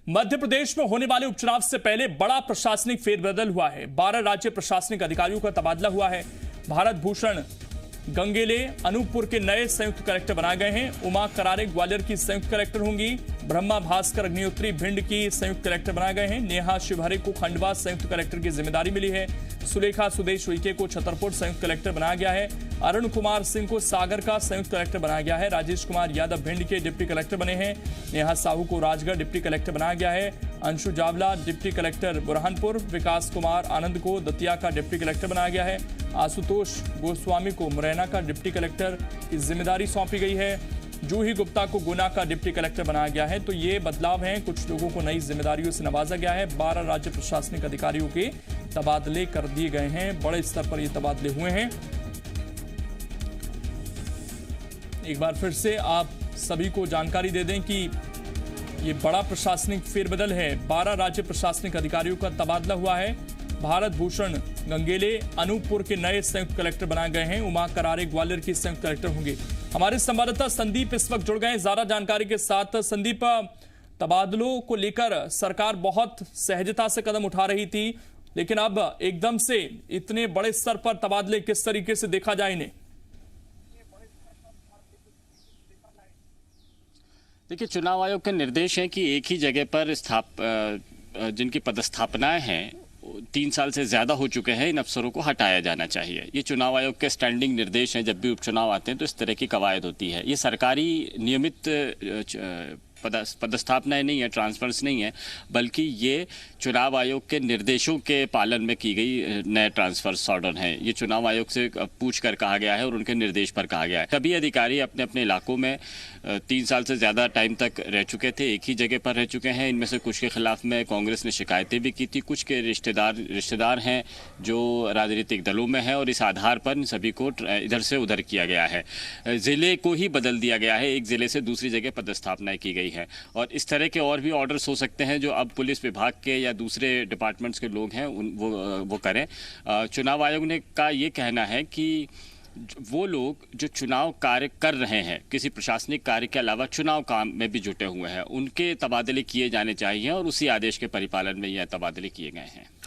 मध्य प्रदेश में होने वाले उपचुनाव से पहले बड़ा प्रशासनिक फेरबदल हुआ है। 12 राज्य प्रशासनिक अधिकारियों का तबादला हुआ है। भारत भूषण गंगेले अनूपपुर के नए संयुक्त कलेक्टर बनाए गए हैं। उमा करारे ग्वालियर की संयुक्त कलेक्टर होंगी। ब्रह्मा भास्कर अग्निहोत्री भिंड की संयुक्त कलेक्टर बनाए गए हैं। नेहा शिवहरे को खंडवा संयुक्त कलेक्टर की जिम्मेदारी मिली है। सुलेखा सुदेश उइके को छतरपुर संयुक्त कलेक्टर बनाया गया है। अरुण कुमार सिंह को सागर का संयुक्त कलेक्टर बनाया गया है। राजेश कुमार यादव भिंड के डिप्टी कलेक्टर बने हैं। नेहा साहू को राजगढ़ डिप्टी कलेक्टर बनाया गया है। Anshu Jawla deputy collector Burhanpur. विकास कुमार आनंद को दतिया का डिप्टी कलेक्टर बनाया गया है। आशुतोष गोस्वामी को मुरैना का डिप्टी कलेक्टर की जिम्मेदारी सौंपी गई है। जूही गुप्ता को गुना का डिप्टी कलेक्टर बनाया गया है। तो ये बदलाव हैं, कुछ लोगों को नई जिम्मेदारियों से नवाजा गया है। 12 राज्य प्रशासनिक अधिकारियों के तबादले कर दिए गए हैं। बड़े स्तर पर ये तबादले हुए हैं। एक बार फिर से आप सभी को जानकारी दे दें कि ये बड़ा प्रशासनिक फेरबदल है। 12 राज्य प्रशासनिक अधिकारियों का तबादला हुआ है। भारत भूषण गंगेले अनूपपुर के नए संयुक्त कलेक्टर बनाए गए हैं। उमा करारे ग्वालियर की संयुक्त कलेक्टर होंगे। हमारे संवाददाता संदीप इस वक्त जुड़ गए ज्यादा जानकारी के साथ। संदीप, तबादलों को लेकर सरकार बहुत सहजता से कदम उठा रही थी, लेकिन अब एकदम से इतने बड़े स्तर पर तबादले किस तरीके से देखा जाए इन्हें? देखिए, चुनाव आयोग के निर्देश हैं कि एक ही जगह पर जिनकी पदस्थापनाएं हैं 3 साल से ज्यादा हो चुके हैं, इन अफसरों को हटाया जाना चाहिए। ये चुनाव आयोग के स्टैंडिंग निर्देश हैं। जब भी उपचुनाव आते हैं तो इस तरह की कवायद होती है। ये सरकारी नियमित पदस्थापनाएं नहीं है, ट्रांसफर्स नहीं है, बल्कि ये चुनाव आयोग के निर्देशों के पालन में की गई नए ट्रांसफर्स ऑर्डर हैं। ये चुनाव आयोग से पूछ कर कहा गया है और उनके निर्देश पर कहा गया है। सभी अधिकारी अपने अपने इलाकों में 3 साल से ज़्यादा टाइम तक रह चुके थे, एक ही जगह पर रह चुके हैं। इनमें से कुछ के खिलाफ में कांग्रेस ने शिकायतें भी की थी। कुछ के रिश्तेदार हैं जो राजनीतिक दलों में हैं और इस आधार पर इन सभी को इधर से उधर किया गया है। ज़िले को ही बदल दिया गया है, एक ज़िले से दूसरी जगह पदस्थापनाएं की गई है। और इस तरह के और भी ऑर्डर्स हो सकते हैं जो अब पुलिस विभाग के या दूसरे डिपार्टमेंट्स के लोग हैं वो करें। चुनाव आयोग ने का ये कहना है कि वो लोग जो चुनाव कार्य कर रहे हैं, किसी प्रशासनिक कार्य के अलावा चुनाव काम में भी जुटे हुए हैं, उनके तबादले किए जाने चाहिए और उसी आदेश के परिपालन में यह तबादले किए गए हैं।